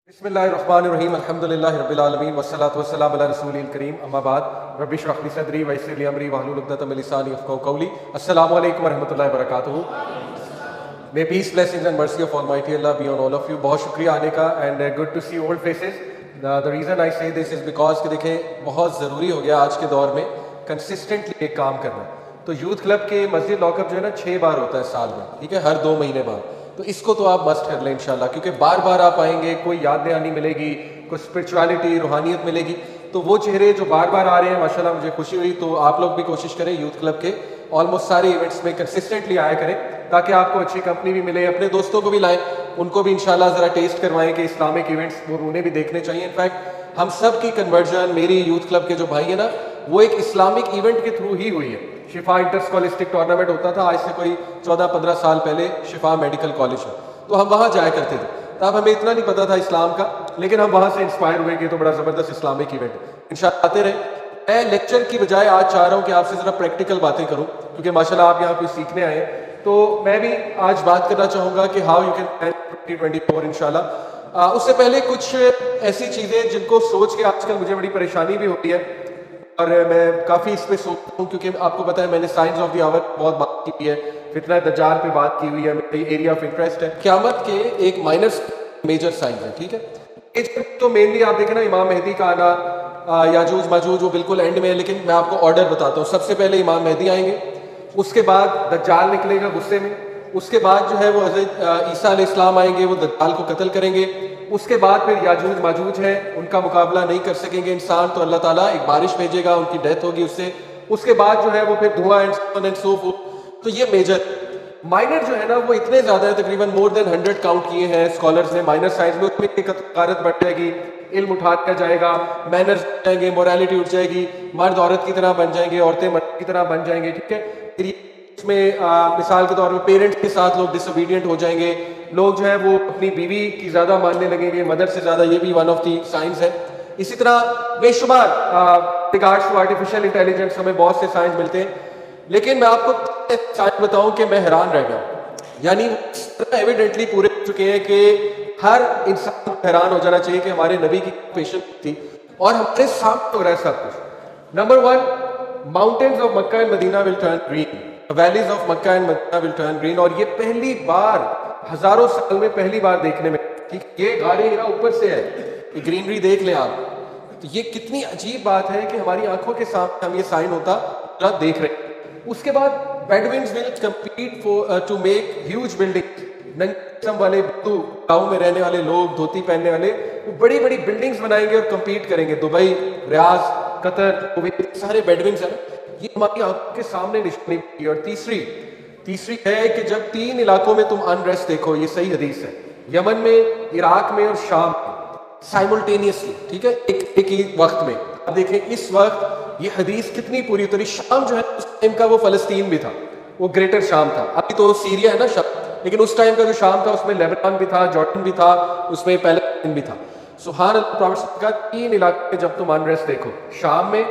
बिस्मिल्लाहिर्रहमानिर्रहीम अल्हम्दुलिल्लाहि रब्बिल आलमीन वस्सलातु वस्सलामु अला रसूलिल करीम अम्मा बाद रब्बि इश्रह ली सदरी वयस्सिर ली अमरी वहलुल उक़दतम मिन लिसानी यफ़क़हू क़ौली। अस्सलामु अलैकुम वरहमतुल्लाहि वबरकातुहू। May peace blessings and mercy of almighty Allah be on all of you. बहुत शुक्रिया आने का and good to see old faces. The reason I say this is because कि देखें बहुत ज़रूरी हो गया आज के दौर में कंसिस्टेंटली एक काम करना। तो यूथ क्लब के मस्जिद लॉकअप जो है ना 6 बार होता है साल में, ठीक है, हर 2 महीने बाद। तो इसको तो आप मस्ट कर लें इंशाल्लाह, क्योंकि बार बार आप आएंगे, कोई याद दहानी मिलेगी, कोई स्पिरिचुअलिटी रूहानियत मिलेगी। तो वो चेहरे जो बार बार आ रहे हैं माशाल्लाह मुझे खुशी हुई। तो आप लोग भी कोशिश करें यूथ क्लब के ऑलमोस्ट सारे इवेंट्स में कंसिस्टेंटली आया करें, ताकि आपको अच्छी कंपनी भी मिले, अपने दोस्तों को भी लाएं, उनको भी इंशाल्लाह ज़रा टेस्ट करवाएं कि इस्लामिक इवेंट्स वो उन्हें भी देखने चाहिए। इनफैक्ट हम सब की कन्वर्जन, मेरी यूथ क्लब के जो भाई है ना, वो एक इस्लामिक इवेंट के थ्रू ही हुई है। शिफा इंटर स्कॉलिस्टिक टूर्नामेंट होता था आज से कोई 14-15 साल पहले शिफा मेडिकल कॉलेज में, तो हम वहाँ जाया करते थे। तब हमें इतना नहीं पता था इस्लाम का, लेकिन हम वहाँ से इंस्पायर हुए कि तो बड़ा ज़बरदस्त इस्लामिक इवेंट इंशाल्लाह आते रहे। मैं लेक्चर की बजाय आज चाह रहा हूँ कि आपसे ज़रा प्रैक्टिकल बातें करूँ, क्योंकि माशाल्लाह आप यहाँ कुछ सीखने आए हैं। तो मैं भी आज बात करना चाहूँगा कि हाउ यू कैन प्लान 2024 इंशाल्लाह। उससे पहले कुछ ऐसी चीज़ें जिनको सोच के आजकल मुझे बड़ी परेशानी भी होती है, और मैं काफ़ी इस पर सोचता हूँ, क्योंकि आपको पता है मैंने साइंस ऑफ द आवर बहुत बात की है, फितना दज्जाल पे बात की हुई है, मेरी एरिया ऑफ इंटरेस्ट है। क़यामत के एक माइनर मेजर साइंस है, ठीक है। तो मेनली आप देखें ना, इमाम मेहदी का आना, याजूज माजूज वो बिल्कुल एंड में है, लेकिन मैं आपको ऑर्डर बताता हूँ। सबसे पहले इमाम मेहदी आएंगे, उसके बाद दज्जाल निकलेगा गुस्से में, उसके बाद जो है वो हज़रत ईसा अलैहिस्सलाम आएंगे, वो दज्जाल को कत्ल करेंगे। उसके बाद फिर याजूज माजूज है, उनका मुकाबला नहीं कर सकेंगे इंसान, तो अल्लाह ताला एक बारिश भेजेगा, उनकी डेथ होगी उससे। उसके बाद जो है वो फिर धुआं एंड सो फोर्थ। तो ये मेजर। माइनर जो है ना वो इतने ज़्यादा है, तकरीबन मोर देन 100 काउंट किए हैं स्कॉलर्स ने माइनर साइंस में। उसमें कारत बढ़ जाएगी, इल्म उठा दिया जाएगा, मैनर्स बढ़ जाएंगे, मोरालिटी उठ जाएगी, मर्द औरत की तरह बन जाएंगे, औरतें मर्द की तरह बन जाएंगे, ठीक है। फिर इसमें मिसाल के तौर पर पेरेंट्स के साथ लोग डिसोबीडियंट हो जाएंगे, लोग जो है वो अपनी बीवी की ज़्यादा मानने लगेंगे मदर से ज़्यादा, ये भी वन ऑफ दी साइंस है। इसी तरह बेशुमार रिगार्ड्स टू आर्टिफिशियल इंटेलिजेंस हमें बहुत से साइंस मिलते हैं, लेकिन मैं आपको साइंस बताऊं कि मैं हैरान रह गया। यानी एविडेंटली पूरे हो चुके हैं कि हर इंसान को हैरान हो जाना चाहिए कि हमारे नबी की पेशेंस थी और हमारे सामने हो रहा है सब कुछ। Number 1, mountains of Mecca and Medina will turn green, valleys of Mecca and Medina will turn green. और ये पहली बार हजारों साल में पहली बार देखने में, ठीक, ये गारे हिरा ऊपर से है, ये ग्रीनरी देख लें आप। तो ये कितनी अजीब बात है कि हमारी आंखों के सामने हम ये साइन होता देख रहे हैं। उसके बाद Bedouins will compete for to make huge building. नंगे वाले गाँव में रहने वाले लोग, धोती पहनने वाले, वो बड़ी बड़ी बिल्डिंग्स बनाएंगे और कम्पीट करेंगे। दुबई, रियाज, कतर, सारे बेडविन्स है, ये हमारी आंखों के सामने निशानी पड़ी। और तीसरी है कि जब 3 इलाकों में तुम अनरेस्ट देखो, ये सही हदीस है, यमन में, इराक में और शाम में साइमल्टेनियसली, ठीक है, एक ही वक्त में। अब देखें इस वक्त ये हदीस कितनी पूरी उतरी। शाम जो है उस टाइम का वो फलस्तीन भी था, वो ग्रेटर शाम था। अभी तो सीरिया है ना शाम, लेकिन उस टाइम का जो शाम था उसमें लेबनान भी था, जॉर्डन भी था, उसमें पैलेस्टीन भी था। सुभान अल्लाह। प्रॉफेट का 3 इलाके में जब तुम अनरेस्ट देखो, शाम में,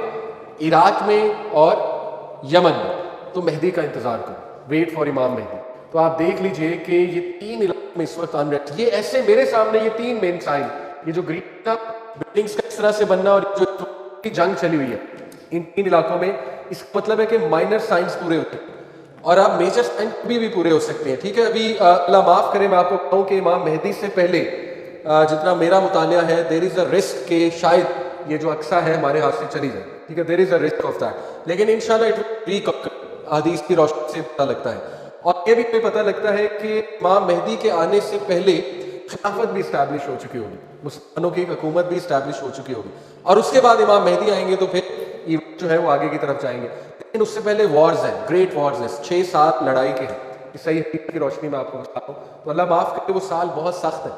इराक में और यमन में, तो मेहदी का इंतजार करो, वेट फॉर इमाम मेहदी। तो आप देख लीजिए कि ये 3 इलाके में इस वक्त अनरेस्ट, ये ऐसे मेरे सामने ये 3 मेन साइन, ये जो ग्रीन बिल्डिंग्स का इस तरह से बनना और जो जंग चली हुई है इन 3 इलाकों में, इसका मतलब है कि माइनर साइंस पूरे होते हैं और आप मेजर साइंस भी पूरे हो सकते हैं, ठीक है। अभी अल्लाह माफ करे, मैं आपको बताऊं कि इमाम मेहदी से पहले जितना मेरा मुतालिया है, देयर इज अ रिस्क के शायद ये जो अक्सा है हमारे हाथ से चली जाए, ठीक है, there is a risk of that. लेकिन इंशाल्लाह इट विल रिकवर, हदीस की रोशनी से पता लगता है। और ये भी पता लगता है कि इमाम मेहदी के आने से पहले खिलाफत भी इस्टेब्लिश हो चुकी होगी, मुसलमानों की हुकूमत भी इस्टेब्लिश हो चुकी होगी, और उसके बाद इमाम मेहदी आएंगे तो फिर जो है वो आगे की तरफ जाएंगे। लेकिन उससे पहले वॉर्स हैं, ग्रेट वॉर्स हैं, 6-7 लड़ाई के हैं, इस सही की रोशनी में आपको बताता हूँ। तो अल्लाह माफ़ करे, वो साल बहुत सख्त है।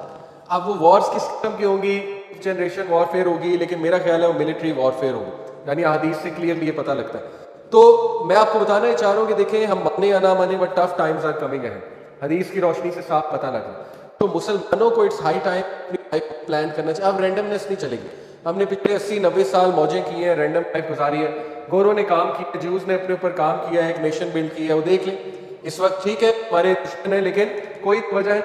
अब वो वॉर्स किस किस्म की होंगी, जनरेशन वॉरफेयर होगी, लेकिन मेरा ख्याल है वो मिलिट्री वॉरफेयर होगी, यानी हदीस से क्लियरली ये पता लगता है। तो मैं आपको बताना ही चाह रहा हूँ कि देखें, हम माने या ना माने, but tough times are coming है, हदीस की रोशनी से साफ पता लगा। तो मुसलमानों को इट्स हाई टाइम प्लान करना चाहिए। अब रैंडमनेस नहीं चलेगी। हमने पिछले 80-90 साल मौजें की हैं, रैंडम लाइफ गुजारी है, गोरों ने काम किया, जूस ने अपने ऊपर काम किया है, एक नेशन बिल्ड किया है, वो देख लें। इस वक्त ठीक है हमारे दुश्मन है, लेकिन कोई वजह है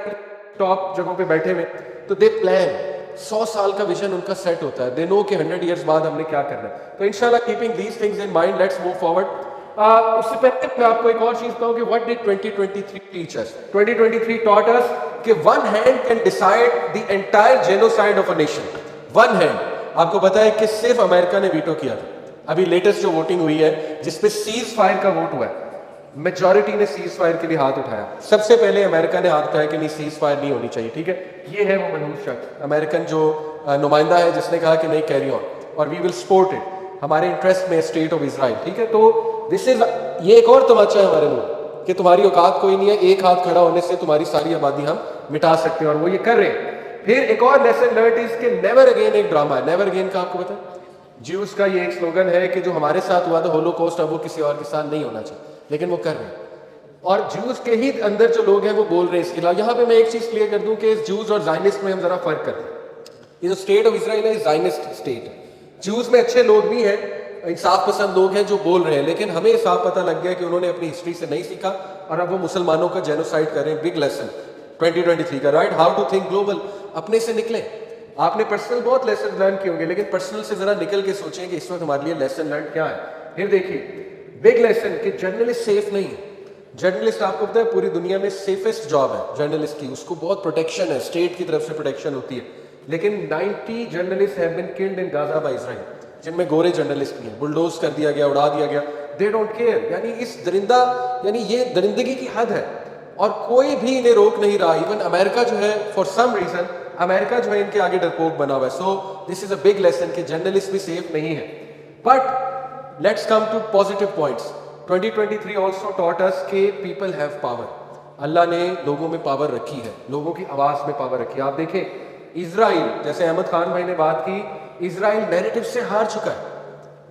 टॉप जगहों पे बैठे हुए, तो दे प्लान। 100 साल का विजन उनका सेट होता है, दे नो कि 100 इयर्स बाद हमने क्या करना है। तो इंशाल्लाह keeping these things in mind let's move forward. उससे पहले मैं आपको एक और चीज कहूँ कि what did 2023 teach us? 2023 taught us कि one hand can decide the entire genocide of a nation. One hand, आपको पता है कि सिर्फ अमेरिका ने वीटो किया था। अभी लेटेस्ट जो वोटिंग हुई है जिसपे सीज फायर का वोट हुआ है, मेजॉरिटी ने सीज फायर के लिए हाथ उठाया। सबसे पहले अमेरिका ने हाथ उठाया कि नहीं, सीज फायर नहीं होनी चाहिए, ठीक है। ये है वो मनहूस शख्स, अमेरिकन जो नुमाइंदा है, जिसने कहा कि नहीं, कैरी ऑन और वी विल सपोर्ट इट, हमारे इंटरेस्ट में स्टेट ऑफ इजराइल, ठीक है। तो दिस इज, ये एक और तमाचा है हमारे लोग कि तुम्हारी औकात कोई नहीं है, एक हाथ खड़ा होने से तुम्हारी सारी आबादी हम मिटा सकते हैं, और वो ये कर रहे हैं। फिर एक और लेसन लर्न इज कि नेवर अगेन एक ड्रामा है। नेवर अगेन का आपको पता है, ज्यूज का ये एक स्लोगन है कि जो हमारे साथ हुआ था होलोकॉस्ट, अब वो किसी और के साथ नहीं होना चाहिए, लेकिन वो कर रहे हैं। और ज्यूज के ही अंदर जो लोग हैं वो बोल रहे हैं इसके खिलाफ। यहाँ पे मैं एक चीज क्लियर कर दूं कि ज्यूज और जायनिस्ट में हम जरा फर्क करते हैं। ये जो स्टेट ऑफ इजराइल है, जायनिस्ट स्टेट है। ज्यूज में अच्छे लोग भी हैं, इंसाफ पसंद लोग हैं जो बोल रहे हैं, लेकिन हमें साफ पता लग गया कि उन्होंने अपनी हिस्ट्री से नहीं सीखा और अब वो मुसलमानों का जेनोसाइड कर रहे हैं। बिग लेसन 2023 का, right, how to think global. अपने से निकले। आपने पर्सनल बहुत लेसन लर्न किए होंगे, लेकिन पर्सनल से जरा निकल के सोचें कि इस वक्त हमारे लिए लेसन लर्न क्या है। फिर देखिए बिग लेसन कि जर्नलिस्ट सेफ नहीं है। जर्नलिस्ट, आपको पता है पूरी दुनिया में सेफेस्ट जॉब है जर्नलिस्ट की, उसको बहुत प्रोटेक्शन है, स्टेट की तरफ से प्रोटेक्शन होती है। लेकिन 90 journalist have been killed in Gaza by Israel, जिनमें गोरे जर्नलिस्ट भी हैं। बुलडोज कर दिया गया, उड़ा दिया गया, दे डोंट केयर। यानी इस दरिंदा, यानी ये दरिंदगी की हद है और कोई भी इन्हें रोक नहीं रहा। इवन अमेरिका जो है, फॉर सम रीजन अमेरिका जो है इनके आगे डरपोक बना हुआ है। So this is a big lesson कि जर्नलिस्ट भी सेफ नहीं है। But let's come to positive points. 2023 also taught us कि people have power। अल्लाह ने लोगों में पावर रखी है, लोगों की आवाज में पावर रखी है। आप देखें इजराइल, जैसे अहमद खान भाई ने बात की, इजराइल नैरेटिव से हार चुका है,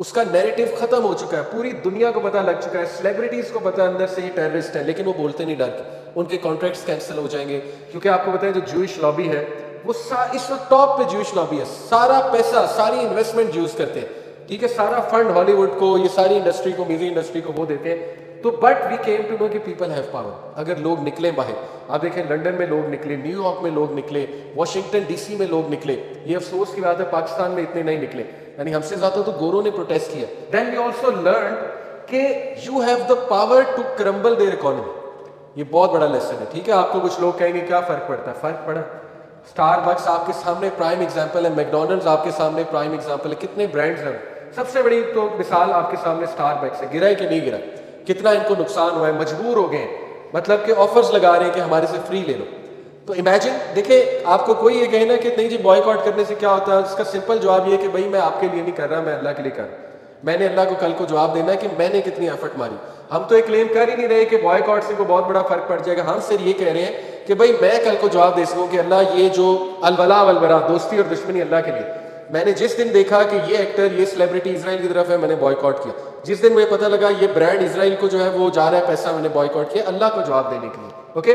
उसका नैरेटिव खत्म हो चुका है, पूरी दुनिया को पता लग चुका है, सेलिब्रिटीज को पता है अंदर से ये टेररिस्ट है, लेकिन वो बोलते नहीं डर के। उनके कॉन्ट्रैक्ट्स कैंसिल हो जाएंगे, क्योंकि आपको पता है जो ज्यूइश लॉबी है वो इस वक्त टॉप पे ज्यूइश लॉबी है। सारा पैसा, सारी इन्वेस्टमेंट ज्यूज करते हैं, ठीक है, सारा फंड हॉलीवुड को, ये सारी इंडस्ट्री को, म्यूजिक इंडस्ट्री को वो देते हैं। तो but we came to know कि पीपल हैव पावर। अगर लोग निकले बाहर, आप देखें लंदन में लोग निकले, न्यूयॉर्क में लोग निकले, वॉशिंगटन डीसी में लोग निकले। ये अफसोस की बात है पाकिस्तान में इतने नहीं निकले, यानी हमसे ज्यादा तो गोरों ने प्रोटेस्ट किया। देन वी ऑल्सो लर्न कि you have the power to crumble their economy. ये बहुत बड़ा लेसन है, ठीक है। आपको कुछ लोग कहेंगे क्या फर्क पड़ता है, फर्क पड़ा। स्टारबक्स आपके सामने प्राइम एग्जाम्पल है, मैकडोनल्ड्स आपके सामने प्राइम एग्जाम्पल है, कितने ब्रांड्स हैं। सबसे बड़ी तो मिसाल आपके सामने स्टारबक्स है, गिरा है कि नहीं गिरा, कितना इनको नुकसान हुआ है, मजबूर हो गए, मतलब कि ऑफर्स लगा रहे हैं कि हमारे से फ्री ले लो। तो इमेजिन, देखिए आपको कोई ये कहे ना कि नहीं जी बॉयकॉट करने से क्या होता है, उसका सिंपल जवाब ये कि भाई मैं आपके लिए नहीं कर रहा, मैं अल्लाह के लिए कर रहा हूं। मैंने अल्लाह को कल को जवाब देना है कि मैंने कितनी एफर्ट मारी। हम तो ये क्लेम कर ही नहीं रहे कि बॉयकॉट से कोई बहुत बड़ा फर्क पड़ जाएगा। हम सिर्फ ये कह रहे हैं कि भाई मैं कल को जवाब दे सकूं कि अल्लाह, ये जो अलवला वलबरा, दोस्ती और दुश्मनी अल्लाह के लिए, मैंने जिस दिन देखा कि ये एक्टर, ये सेलिब्रिटी इजराइल की तरफ है, मैंने बॉयकॉट किया। जिस दिन मुझे पता लगा ये ब्रांड इजराइल को जो है वो जा रहा है पैसा, मैंने बॉयकॉट किया, अल्लाह को जवाब देने के लिए। ओके।